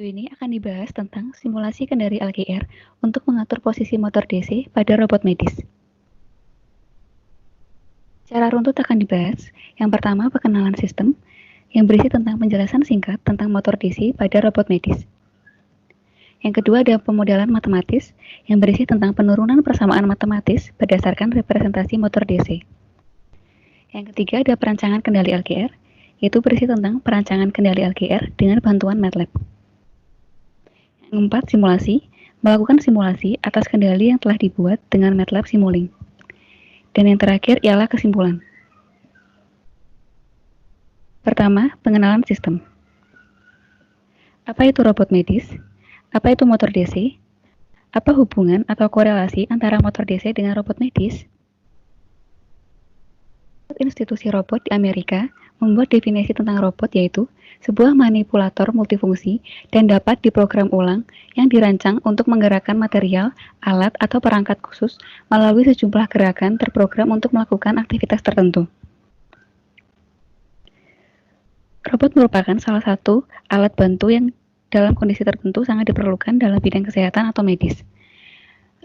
ini akan dibahas tentang simulasi kendali LGR untuk mengatur posisi motor DC pada robot medis. Secara runtut akan dibahas. Yang pertama, perkenalan sistem yang berisi tentang penjelasan singkat tentang motor DC pada robot medis. Yang kedua ada pemodelan matematis yang berisi tentang penurunan persamaan matematis berdasarkan representasi motor DC. Yang ketiga ada perancangan kendali LGR, yaitu berisi tentang perancangan kendali LGR dengan bantuan MATLAB. Yang keempat, simulasi, melakukan simulasi atas kendali yang telah dibuat dengan MATLAB Simulink. Dan yang terakhir ialah kesimpulan. Pertama, pengenalan sistem. Apa itu robot medis? Apa itu motor DC? Apa hubungan atau korelasi antara motor DC dengan robot medis? Institusi robot di Amerika membuat definisi tentang robot yaitu sebuah manipulator multifungsi dan dapat diprogram ulang yang dirancang untuk menggerakkan material, alat, atau perangkat khusus melalui sejumlah gerakan terprogram untuk melakukan aktivitas tertentu. Robot merupakan salah satu alat bantu yang dalam kondisi tertentu sangat diperlukan dalam bidang kesehatan atau medis.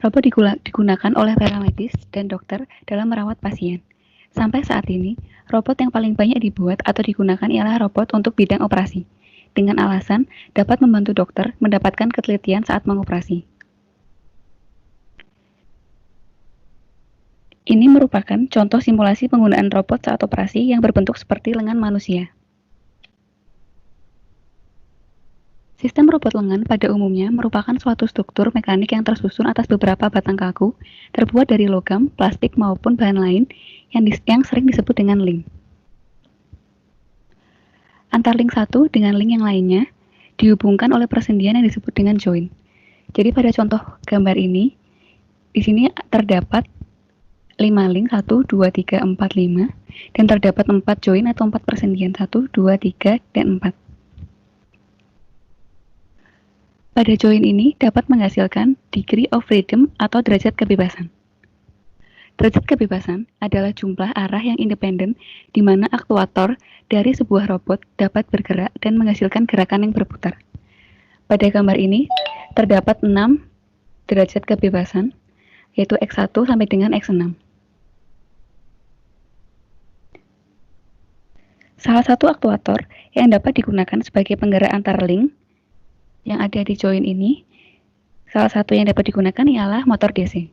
Robot digunakan oleh para medis dan dokter dalam merawat pasien. Sampai saat ini, robot yang paling banyak dibuat atau digunakan ialah robot untuk bidang operasi, dengan alasan dapat membantu dokter mendapatkan ketelitian saat mengoperasi. Ini merupakan contoh simulasi penggunaan robot saat operasi yang berbentuk seperti lengan manusia. Sistem robot lengan pada umumnya merupakan suatu struktur mekanik yang tersusun atas beberapa batang kaku, terbuat dari logam, plastik, maupun bahan lain yang sering disebut dengan link. Antar link satu dengan link yang lainnya dihubungkan oleh persendian yang disebut dengan join. Jadi pada contoh gambar ini, di sini terdapat 5 link, 1, 2, 3, 4, 5, dan terdapat 4 join atau 4 persendian, 1, 2, 3, dan 4. Pada join ini dapat menghasilkan degree of freedom atau derajat kebebasan. Derajat kebebasan adalah jumlah arah yang independen di mana aktuator dari sebuah robot dapat bergerak dan menghasilkan gerakan yang berputar. Pada gambar ini terdapat 6 derajat kebebasan, yaitu X1 sampai dengan X6. Salah satu aktuator yang dapat digunakan sebagai penggerak antar link yang ada di join ini, salah satu yang dapat digunakan ialah motor DC.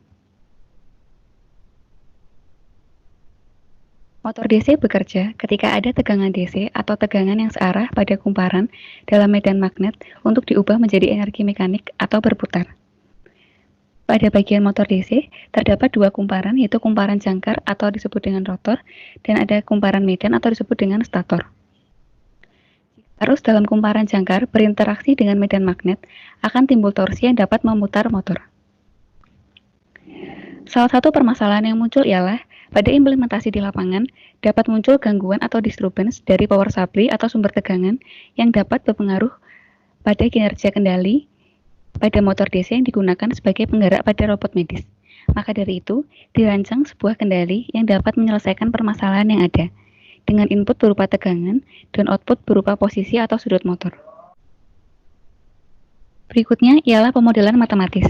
Motor DC bekerja ketika ada tegangan DC atau tegangan yang searah pada kumparan dalam medan magnet untuk diubah menjadi energi mekanik atau berputar. Pada bagian motor DC, terdapat 2 kumparan, yaitu kumparan jangkar atau disebut dengan rotor, dan ada kumparan medan atau disebut dengan stator. Arus dalam kumparan jangkar berinteraksi dengan medan magnet akan timbul torsi yang dapat memutar motor. Salah satu permasalahan yang muncul ialah pada implementasi di lapangan dapat muncul gangguan atau disturbance dari power supply atau sumber tegangan yang dapat berpengaruh pada kinerja kendali pada motor DC yang digunakan sebagai penggerak pada robot medis. Maka dari itu, dirancang sebuah kendali yang dapat menyelesaikan permasalahan yang ada, dengan input berupa tegangan dan output berupa posisi atau sudut motor. Berikutnya ialah pemodelan matematis.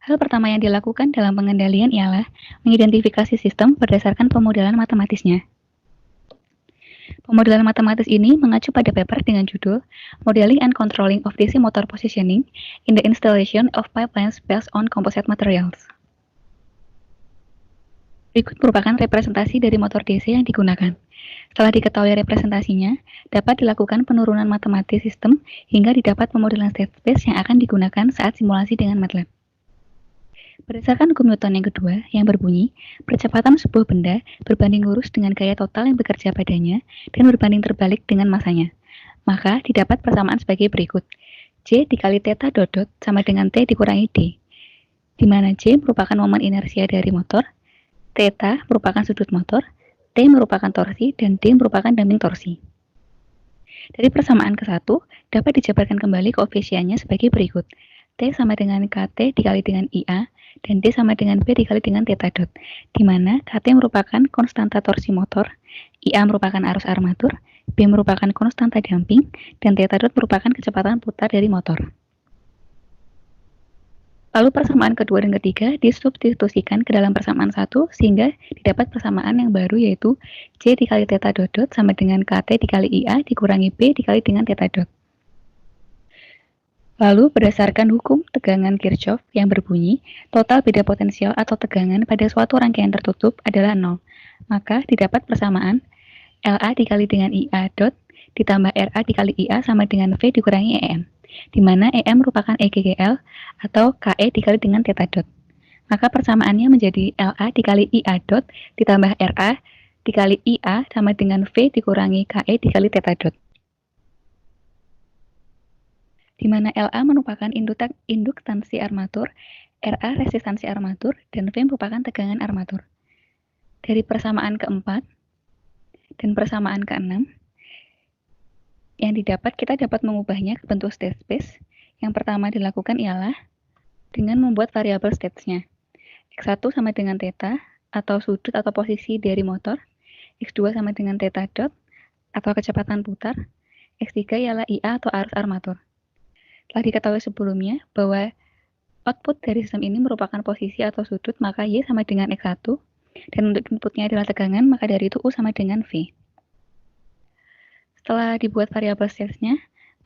Hal pertama yang dilakukan dalam pengendalian ialah mengidentifikasi sistem berdasarkan pemodelan matematisnya. Pemodelan matematis ini mengacu pada paper dengan judul Modeling and Controlling of DC Motor Positioning in the Installation of Pipelines Based on Composite Materials. Berikut merupakan representasi dari motor DC yang digunakan. Setelah diketahui representasinya, dapat dilakukan penurunan matematis sistem hingga didapat pemodelan state space yang akan digunakan saat simulasi dengan MATLAB. Berdasarkan hukum Newton yang kedua, yang berbunyi, percepatan sebuah benda berbanding lurus dengan gaya total yang bekerja padanya dan berbanding terbalik dengan masanya. Maka didapat persamaan sebagai berikut. J dikali theta dot sama dengan T dikurangi D, di mana J merupakan momen inersia dari motor, theta merupakan sudut motor, T merupakan torsi, dan D merupakan damping torsi. Dari persamaan ke-1, dapat dijabarkan kembali koefisiennya sebagai berikut. T sama dengan KT dikali dengan IA, dan D sama dengan B dikali dengan theta dot, di mana KT merupakan konstanta torsi motor, IA merupakan arus armatur, B merupakan konstanta damping, dan theta dot merupakan kecepatan putar dari motor. Lalu persamaan kedua dan ketiga disubstitusikan ke dalam persamaan 1 sehingga didapat persamaan yang baru yaitu C dikali theta dot dot sama dengan KT dikali IA dikurangi B dikali dengan theta dot. Lalu berdasarkan hukum tegangan Kirchhoff yang berbunyi, total beda potensial atau tegangan pada suatu rangkaian tertutup adalah 0. Maka didapat persamaan LA dikali dengan IA dot ditambah RA dikali IA sama dengan V dikurangi EM, di mana EM merupakan EGGL atau KE dikali dengan theta dot. Maka persamaannya menjadi LA dikali IA dot ditambah RA dikali IA sama dengan V dikurangi KE dikali theta dot. Di mana LA merupakan induktansi armatur, RA resistansi armatur, dan V merupakan tegangan armatur. Dari persamaan keempat dan persamaan keenam, yang didapat kita dapat mengubahnya ke bentuk state space. Yang pertama dilakukan ialah dengan membuat variabel states-nya. X1 sama dengan theta atau sudut atau posisi dari motor, X2 sama dengan theta dot atau kecepatan putar, X3 ialah IA atau arus armatur. Telah diketahui sebelumnya bahwa output dari sistem ini merupakan posisi atau sudut, maka Y sama dengan X1, dan untuk inputnya adalah tegangan, maka dari itu U sama dengan V. Setelah dibuat variabel states-nya,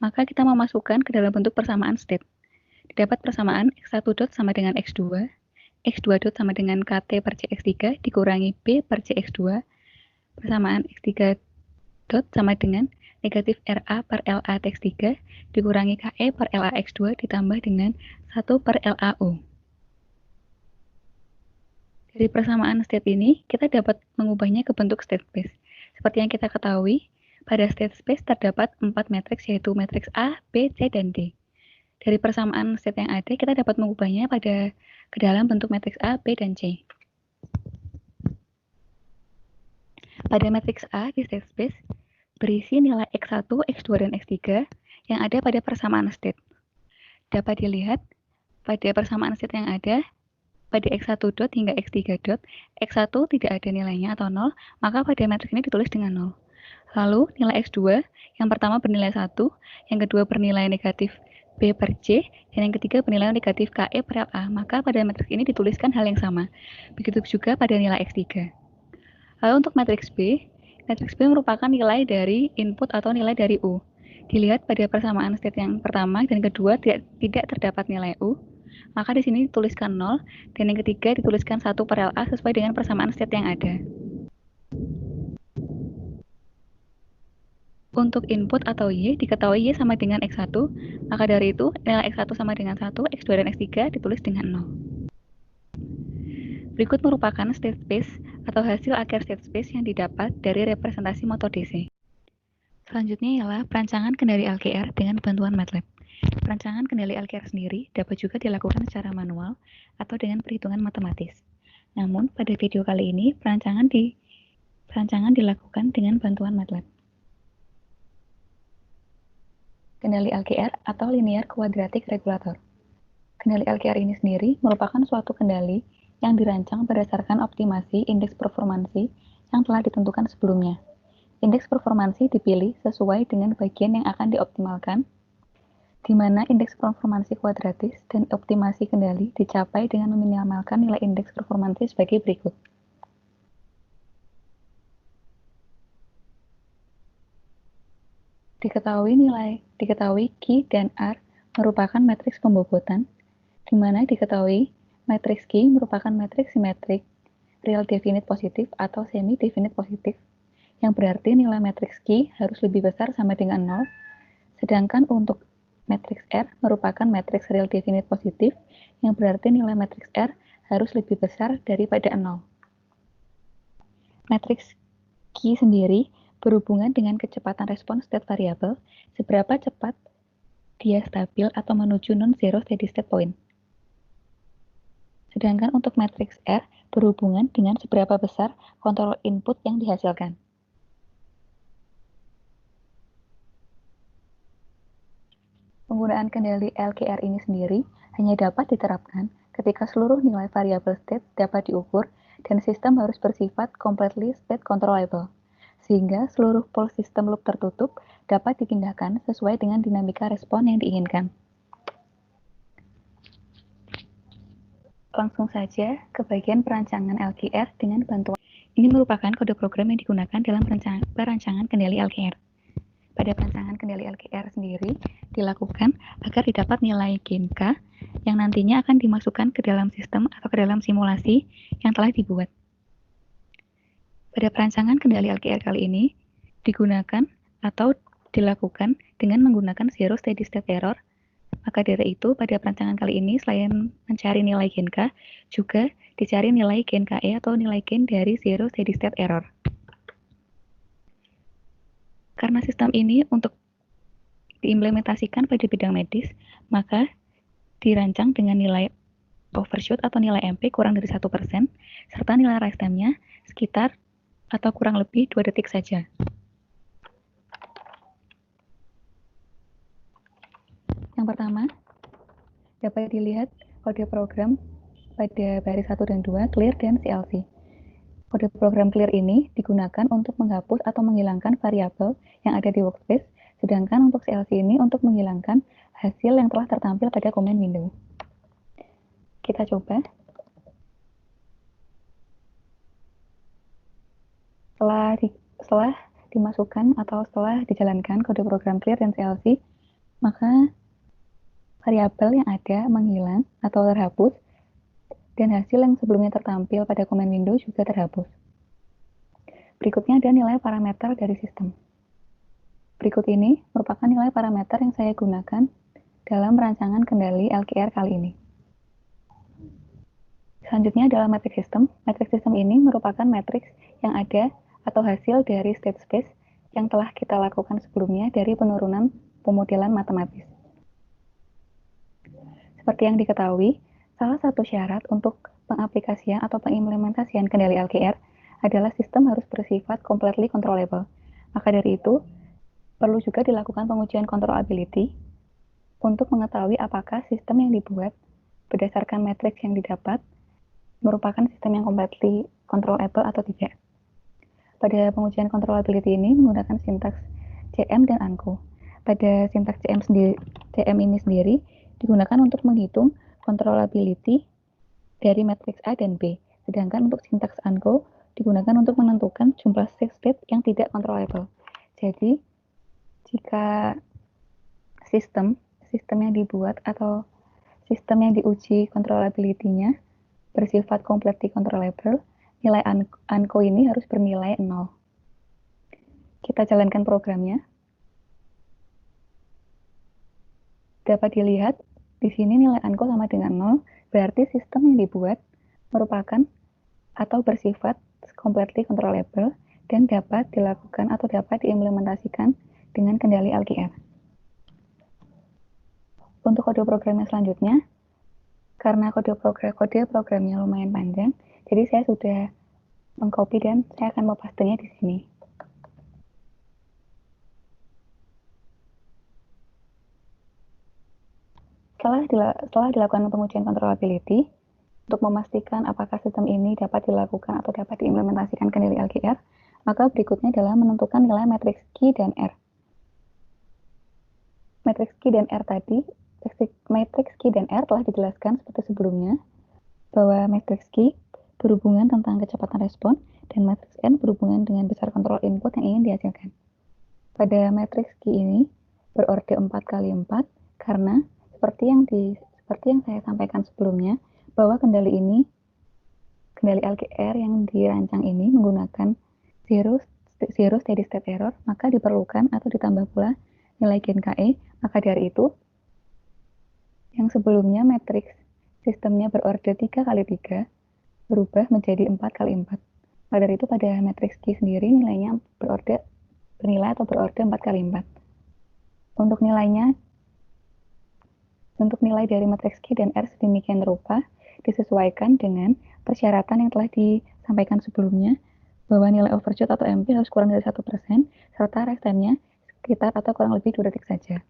maka kita memasukkan ke dalam bentuk persamaan state. Didapat persamaan X1 dot sama dengan X2, X2 dot sama dengan KT per CX3 dikurangi B per CX2, persamaan X3 dot sama dengan negatif RA per LA X3 dikurangi KE per LA X2 ditambah dengan 1 per LAU. Dari persamaan state ini, kita dapat mengubahnya ke bentuk state space. Seperti yang kita ketahui, pada state space terdapat 4 matriks yaitu matriks A, B, C, dan D. Dari persamaan state yang ada, kita dapat mengubahnya ke dalam bentuk matriks A, B, dan C. Pada matriks A di state space, berisi nilai X1, X2, dan X3 yang ada pada persamaan state. Dapat dilihat pada persamaan state yang ada, pada X1 dot hingga X3 dot, X1 tidak ada nilainya atau 0, maka pada matriks ini ditulis dengan 0. Lalu nilai X2 yang pertama bernilai 1, yang kedua bernilai negatif B per C, dan yang ketiga bernilai negatif KE per LA, maka pada matriks ini dituliskan hal yang sama. Begitu juga pada nilai X3. Lalu untuk matriks B merupakan nilai dari input atau nilai dari U. Dilihat pada persamaan state yang pertama dan kedua tidak terdapat nilai U, maka di sini dituliskan 0, dan yang ketiga dituliskan 1 per LA sesuai dengan persamaan state yang ada. Untuk input atau Y, diketahui Y sama dengan X1, maka dari itu nilai X1 sama dengan 1, X2 dan X3 ditulis dengan 0. Berikut merupakan state space atau hasil akhir state space yang didapat dari representasi motor DC. Selanjutnya ialah perancangan kendali LKR dengan bantuan MATLAB. Perancangan kendali LKR sendiri dapat juga dilakukan secara manual atau dengan perhitungan matematis. Namun, pada video kali ini, perancangan dilakukan dengan bantuan MATLAB. Kendali LKR atau Linear Quadratic Regulator. Kendali LKR ini sendiri merupakan suatu kendali yang dirancang berdasarkan optimasi indeks performansi yang telah ditentukan sebelumnya. Indeks performansi dipilih sesuai dengan bagian yang akan dioptimalkan, di mana indeks performansi kuadratis dan optimasi kendali dicapai dengan meminimalkan nilai indeks performansi sebagai berikut. Diketahui Q dan R merupakan matriks pembobotan, di mana diketahui matriks Q merupakan matriks simetrik real definite positif atau semi definite positif, yang berarti nilai matriks Q harus lebih besar sama dengan 0, sedangkan untuk matriks R merupakan matriks real definite positif, yang berarti nilai matriks R harus lebih besar daripada 0. Matriks Q sendiri berhubungan dengan kecepatan respons state variable, seberapa cepat dia stabil atau menuju non-zero steady state point. Sedangkan untuk matriks R berhubungan dengan seberapa besar kontrol input yang dihasilkan. Penggunaan kendali LKR ini sendiri hanya dapat diterapkan ketika seluruh nilai variabel state dapat diukur dan sistem harus bersifat completely state controllable, sehingga seluruh pole sistem loop tertutup dapat dipindahkan sesuai dengan dinamika respon yang diinginkan. Langsung saja ke bagian perancangan LKR dengan bantuan. Ini merupakan kode program yang digunakan dalam perancangan kendali LKR. Pada perancangan kendali LKR sendiri dilakukan agar didapat nilai gain K yang nantinya akan dimasukkan ke dalam sistem atau ke dalam simulasi yang telah dibuat. Pada perancangan kendali LKR kali ini digunakan atau dilakukan dengan menggunakan zero steady state error. Maka dari itu, pada perancangan kali ini, selain mencari nilai gain K, juga dicari nilai gain KE atau nilai gain dari zero steady state error. Karena sistem ini untuk diimplementasikan pada bidang medis, maka dirancang dengan nilai overshoot atau nilai MP kurang dari 1%, serta nilai rise time-nya sekitar atau kurang lebih 2 detik saja. Yang pertama, dapat dilihat kode program pada baris 1 dan 2, clear dan CLC. Kode program clear ini digunakan untuk menghapus atau menghilangkan variabel yang ada di workspace, sedangkan untuk CLC ini untuk menghilangkan hasil yang telah tertampil pada command window. Kita coba. Setelah dimasukkan atau setelah dijalankan kode program clear dan CLC, maka variabel yang ada menghilang atau terhapus, dan hasil yang sebelumnya tertampil pada command window juga terhapus. Berikutnya ada nilai parameter dari sistem. Berikut ini merupakan nilai parameter yang saya gunakan dalam rancangan kendali LKR kali ini. Selanjutnya adalah matriks sistem. Matriks sistem ini merupakan matriks yang ada atau hasil dari state space yang telah kita lakukan sebelumnya dari penurunan pemodelan matematis. Seperti yang diketahui, salah satu syarat untuk pengaplikasian atau pengimplementasian kendali LKR adalah sistem harus bersifat completely controllable. Maka dari itu, perlu juga dilakukan pengujian controllability untuk mengetahui apakah sistem yang dibuat berdasarkan matriks yang didapat merupakan sistem yang completely controllable atau tidak. Pada pengujian controllability ini menggunakan sintaks CM dan ANCO. Pada sintaks CM ini sendiri digunakan untuk menghitung controllability dari matriks A dan B. Sedangkan untuk sintaks ANCO digunakan untuk menentukan jumlah state yang tidak controllable. Jadi, jika sistem yang dibuat atau sistem yang diuji controllability-nya bersifat completely controllable, nilai ANCO ini harus bernilai 0. Kita jalankan programnya. Dapat dilihat di sini nilai ANCO sama dengan 0, berarti sistem yang dibuat merupakan atau bersifat completely controllable dan dapat dilakukan atau dapat diimplementasikan dengan kendali LKR. Untuk kode programnya selanjutnya, karena kode programnya lumayan panjang, jadi saya sudah mengcopy dan saya akan mempastenya di sini. Setelah dilakukan pengujian controllability, untuk memastikan apakah sistem ini dapat dilakukan atau dapat diimplementasikan kendali LKR, maka berikutnya adalah menentukan nilai matriks Q dan R. Matriks Q dan R tadi, matriks Q dan R telah dijelaskan seperti sebelumnya, bahwa matriks Q berhubungan tentang kecepatan respon, dan matriks N berhubungan dengan besar kontrol input yang ingin dihasilkan. Pada matriks Q ini berorde 4x4 karena seperti yang saya sampaikan sebelumnya, bahwa kendali LKR yang dirancang ini menggunakan zero steady state error, maka diperlukan atau ditambah pula nilai gain KE. Maka dari itu, yang sebelumnya matriks sistemnya berorde 3x3 berubah menjadi 4x4. Maka dari itu pada matriks Q sendiri nilainya bernilai 4x4. Untuk nilai dari matriks Q dan R sedemikian rupa disesuaikan dengan persyaratan yang telah disampaikan sebelumnya, bahwa nilai overshoot atau MP harus kurang dari 1%, serta rest time-nya sekitar atau kurang lebih 2 detik saja.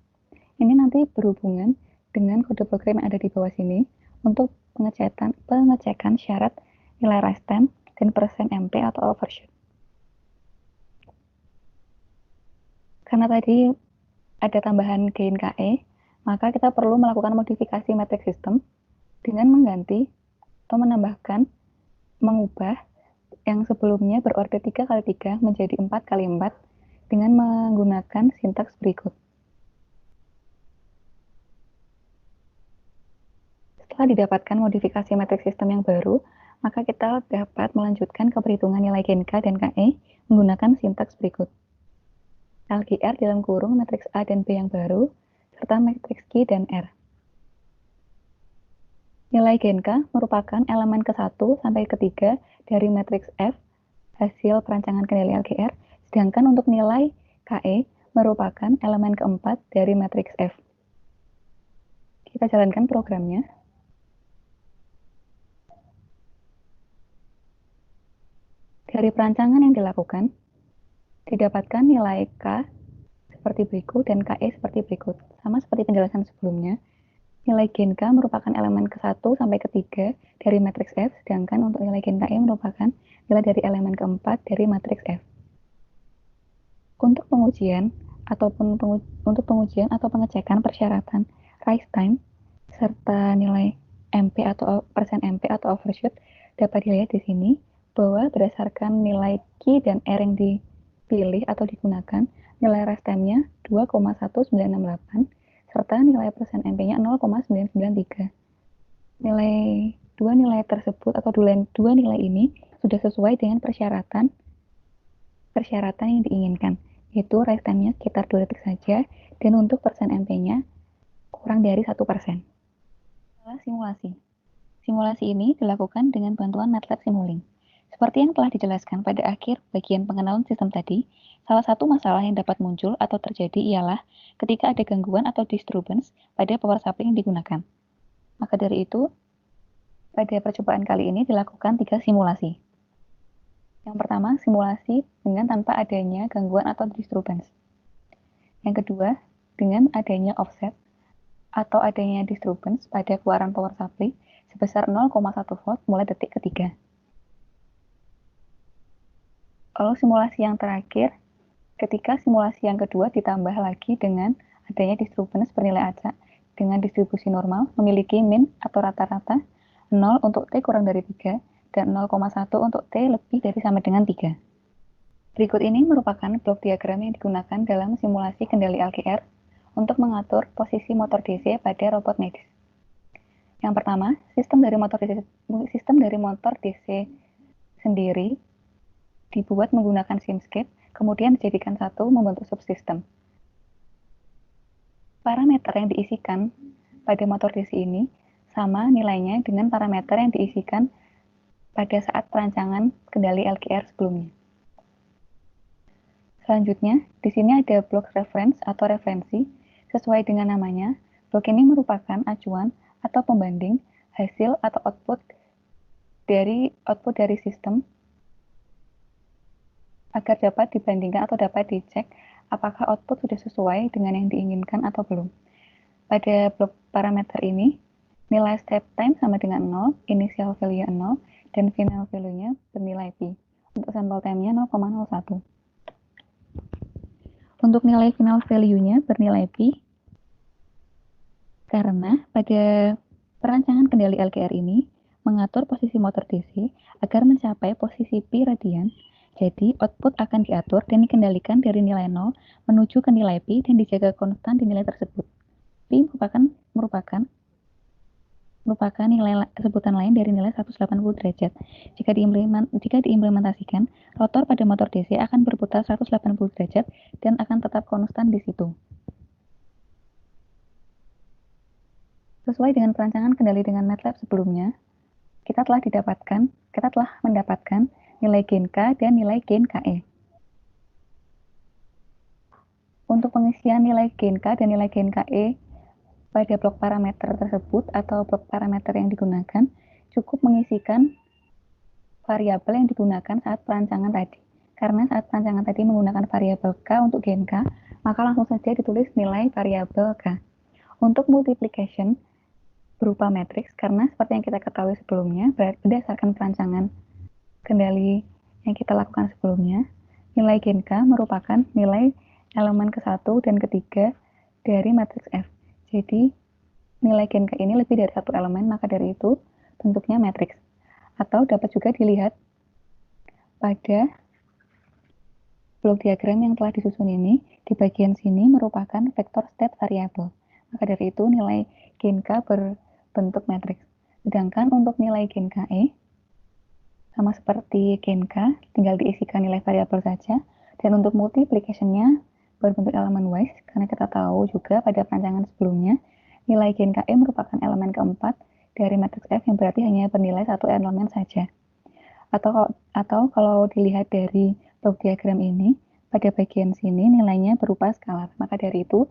Ini nanti berhubungan dengan kode program yang ada di bawah sini untuk pengecekan syarat nilai rest time dan persen MP atau overshoot. Karena tadi ada tambahan gain KE, maka kita perlu melakukan modifikasi matriks sistem dengan mengganti atau menambahkan, mengubah yang sebelumnya berorder 3x3 menjadi 4x4 dengan menggunakan sintaks berikut. Setelah didapatkan modifikasi matriks sistem yang baru, maka kita dapat melanjutkan ke perhitungan nilai gain K dan KE menggunakan sintaks berikut. LGR dalam kurung matriks A dan B yang baru, serta matriks Q dan R. Nilai gain K merupakan elemen ke-1 sampai ke-3 dari matriks F hasil perancangan kendali LGR, sedangkan untuk nilai KE merupakan elemen ke-4 dari matriks F. Kita jalankan programnya. Dari perancangan yang dilakukan, didapatkan nilai K seperti berikut dan KE seperti berikut. Sama seperti penjelasan sebelumnya, nilai gain K merupakan elemen ke-1 sampai ke-3 dari matriks F, sedangkan untuk nilai gain KE merupakan nilai dari elemen ke-4 dari matriks F. Untuk pengujian atau pengecekan persyaratan rise time serta nilai MP atau persen MP atau overshoot dapat dilihat di sini bahwa berdasarkan nilai Q dan R yang dipilih atau digunakan, nilai rise time-nya 2,1968 serta nilai persen MP-nya 0,993. Dua nilai tersebut atau dua nilai ini sudah sesuai dengan persyaratan yang diinginkan, yaitu rise time-nya sekitar 2 detik saja dan untuk persen MP-nya kurang dari 1%. Simulasi. Simulasi ini dilakukan dengan bantuan MATLAB Simulink. Seperti yang telah dijelaskan pada akhir bagian pengenalan sistem tadi, salah satu masalah yang dapat muncul atau terjadi ialah ketika ada gangguan atau disturbance pada power supply yang digunakan. Maka dari itu, pada percobaan kali ini dilakukan 3 simulasi. Yang pertama, simulasi dengan tanpa adanya gangguan atau disturbance. Yang kedua, dengan adanya offset atau adanya disturbance pada keluaran power supply sebesar 0,1 volt mulai detik ketiga. Lalu simulasi yang terakhir, ketika simulasi yang kedua ditambah lagi dengan adanya disturbance bernilai acak dengan distribusi normal memiliki min atau rata-rata 0 untuk T kurang dari 3 dan 0,1 untuk T lebih dari sama dengan 3. Berikut ini merupakan blok diagram yang digunakan dalam simulasi kendali LGR untuk mengatur posisi motor DC pada robot medis. Yang pertama, sistem dari motor DC sendiri dibuat menggunakan Simscape, kemudian dijadikan satu membentuk subsistem. Parameter yang diisikan pada motor DC ini sama nilainya dengan parameter yang diisikan pada saat perancangan kendali LGR sebelumnya. Selanjutnya, di sini ada blok reference atau referensi. Sesuai dengan namanya, blok ini merupakan acuan atau pembanding hasil atau output dari sistem agar dapat dibandingkan atau dapat dicek apakah output sudah sesuai dengan yang diinginkan atau belum. Pada blok parameter ini, nilai step time sama dengan 0, initial value 0, dan final value-nya bernilai pi. Untuk sample time-nya 0,01. Untuk nilai final value-nya bernilai pi, karena pada perancangan kendali LGR ini mengatur posisi motor DC agar mencapai posisi pi radian. Jadi, output akan diatur dan dikendalikan dari nilai 0 menuju ke nilai pi dan dijaga konstan di nilai tersebut. Pi merupakan nilai sebutan lain dari nilai 180 derajat. Jika diimplementasikan, rotor pada motor DC akan berputar 180 derajat dan akan tetap konstan di situ. Sesuai dengan perancangan kendali dengan MATLAB sebelumnya, kita telah mendapatkan nilai gain K dan nilai gain KE. Untuk pengisian nilai gain K dan nilai gain KE pada blok parameter tersebut atau blok parameter yang digunakan, cukup mengisikan variabel yang digunakan saat perancangan tadi. Karena saat perancangan tadi menggunakan variabel K untuk gain K, maka langsung saja ditulis nilai variabel K. Untuk multiplication berupa matriks, karena seperti yang kita ketahui sebelumnya, berdasarkan perancangan kendali yang kita lakukan sebelumnya, nilai gain K merupakan nilai elemen ke-1 dan ke-3 dari matriks F. Jadi, nilai gen K ini lebih dari satu elemen, maka dari itu bentuknya matriks. Atau dapat juga dilihat pada blok diagram yang telah disusun ini, di bagian sini merupakan vektor state variable. Maka dari itu nilai gen K berbentuk matriks. Sedangkan untuk nilai gen KE, sama seperti gen K, tinggal diisikan nilai variabel saja. Dan untuk multiplication-nya berbentuk elemen wise, karena kita tahu juga pada perancangan sebelumnya, nilai gen KE merupakan elemen keempat dari matriks F yang berarti hanya bernilai satu elemen saja. Atau kalau dilihat dari blok diagram ini, pada bagian sini nilainya berupa skalar. Maka dari itu,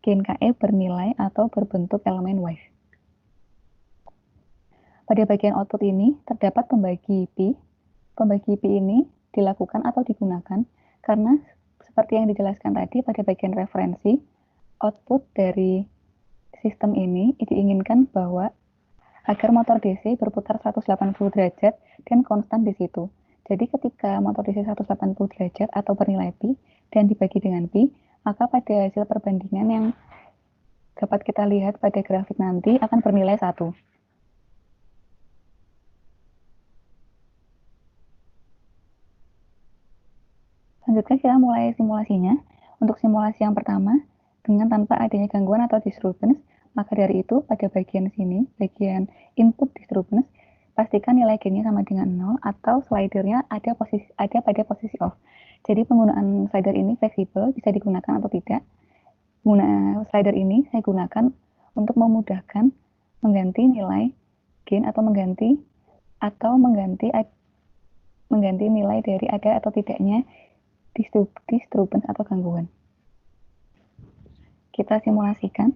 gen KE bernilai atau berbentuk elemen wise. Pada bagian output ini, terdapat pembagi pi. Pembagi pi ini dilakukan atau digunakan karena seperti yang dijelaskan tadi pada bagian referensi, output dari sistem ini diinginkan bahwa agar motor DC berputar 180 derajat dan konstan di situ. Jadi ketika motor DC 180 derajat atau bernilai pi dan dibagi dengan pi, maka pada hasil perbandingan yang dapat kita lihat pada grafik nanti akan bernilai 1. Selanjutnya kita mulai simulasinya. Untuk simulasi yang pertama, dengan tanpa adanya gangguan atau disturbance, maka dari itu pada bagian sini, bagian input disturbance, pastikan nilai gennya sama dengan 0 atau slidernya ada pada posisi off. Jadi penggunaan slider ini fleksibel, bisa digunakan atau tidak. Slider ini saya gunakan untuk memudahkan mengganti nilai gen atau mengganti nilai dari ada atau tidaknya disturbance atau gangguan. Kita simulasikan.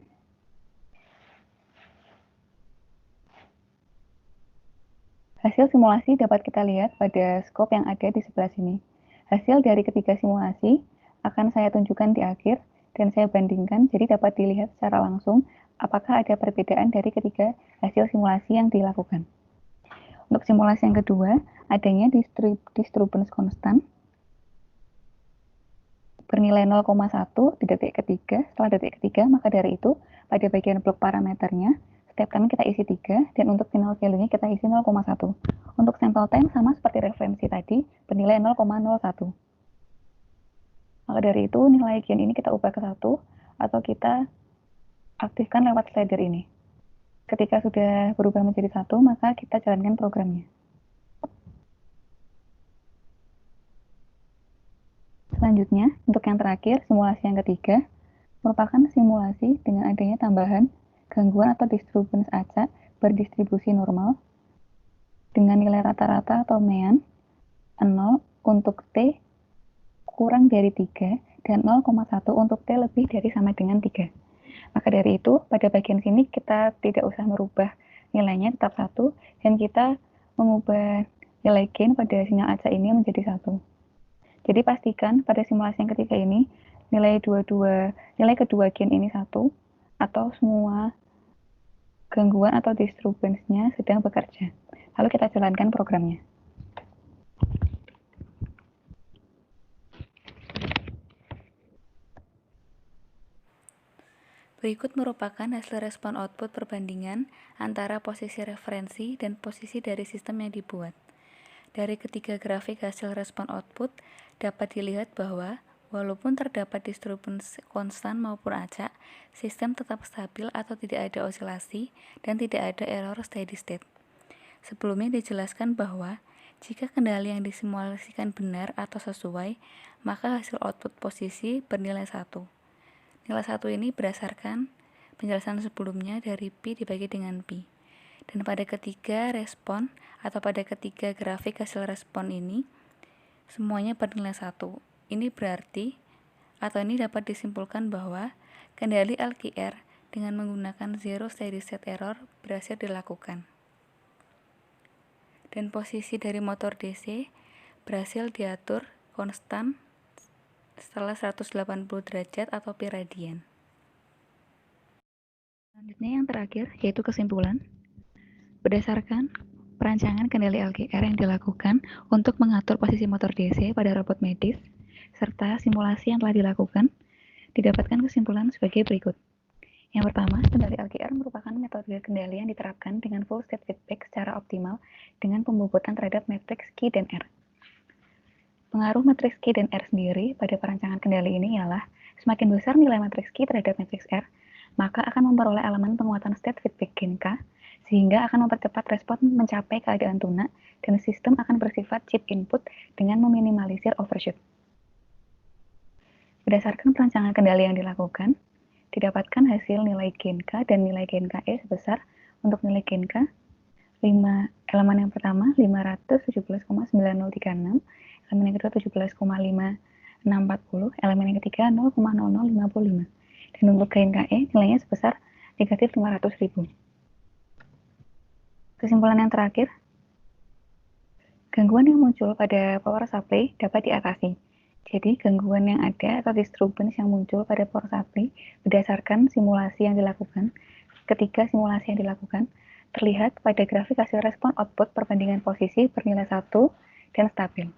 Hasil simulasi dapat kita lihat pada scope yang ada di sebelah sini. Hasil dari ketiga simulasi akan saya tunjukkan di akhir dan saya bandingkan, jadi dapat dilihat secara langsung apakah ada perbedaan dari ketiga hasil simulasi yang dilakukan. Untuk simulasi yang kedua, adanya disturbance konstan bernilai 0,1 di detik ketiga. Setelah detik ketiga, maka dari itu pada bagian blok parameternya step time kita isi 3 dan untuk final value-nya kita isi 0,1. Untuk sample time sama seperti referensi tadi bernilai 0,01. Maka dari itu nilai gen ini kita ubah ke 1 atau kita aktifkan lewat slider ini. Ketika sudah berubah menjadi 1, maka kita jalankan programnya. Selanjutnya, untuk yang terakhir, simulasi yang ketiga, merupakan simulasi dengan adanya tambahan gangguan atau disturbance acak berdistribusi normal dengan nilai rata-rata atau mean 0 untuk T kurang dari 3 dan 0,1 untuk T lebih dari sama dengan 3. Maka dari itu, pada bagian sini kita tidak usah merubah nilainya, tetap 1, dan kita mengubah nilai gain pada sinyal acak ini menjadi 1. Jadi pastikan pada simulasi yang ketiga ini nilai kedua gain ini 1 atau semua gangguan atau disturbance-nya sedang bekerja. Lalu kita jalankan programnya. Berikut merupakan hasil respon output perbandingan antara posisi referensi dan posisi dari sistem yang dibuat. Dari ketiga grafik hasil respon output, dapat dilihat bahwa walaupun terdapat disturbance konstan maupun acak, sistem tetap stabil atau tidak ada osilasi dan tidak ada error steady state. Sebelumnya dijelaskan bahwa jika kendali yang disimulasikan benar atau sesuai, maka hasil output posisi bernilai 1. Nilai 1 ini berdasarkan penjelasan sebelumnya dari pi dibagi dengan pi. Dan pada ketiga respon atau pada ketiga grafik hasil respon ini, semuanya bernilai 1. Ini berarti, atau ini dapat disimpulkan bahwa kendali LQR dengan menggunakan zero steady state error berhasil dilakukan. Dan posisi dari motor DC berhasil diatur konstan setelah 180 derajat atau pi radian. Selanjutnya yang terakhir yaitu kesimpulan. Berdasarkan perancangan kendali LQR yang dilakukan untuk mengatur posisi motor DC pada robot medis, serta simulasi yang telah dilakukan, Didapatkan kesimpulan sebagai berikut. Yang pertama, kendali LGR merupakan metode kendali yang diterapkan dengan full state feedback secara optimal dengan pembobotan terhadap matriks Q dan R. Pengaruh matriks Q dan R sendiri pada perancangan kendali ini ialah semakin besar nilai matriks Q terhadap matriks R, maka akan memperoleh elemen penguatan state feedback gen K, sehingga akan mempercepat respon mencapai keadaan tuna, dan sistem akan bersifat chip input dengan meminimalisir overshoot. Berdasarkan perancangan kendali yang dilakukan, didapatkan hasil nilai gen K dan nilai gen KE sebesar untuk nilai gen K 5, elemen yang pertama 517,9036, elemen yang kedua 17,5640, elemen yang ketiga 0,0055. Dan untuk gen KE nilainya sebesar negatif 500.000. Kesimpulan yang terakhir, gangguan yang muncul pada power supply dapat diatasi. Jadi, gangguan yang ada atau disturbance yang muncul pada power supply berdasarkan simulasi yang dilakukan. Ketika simulasi yang dilakukan, terlihat pada grafik hasil respon output perbandingan posisi bernilai 1 dan stabil.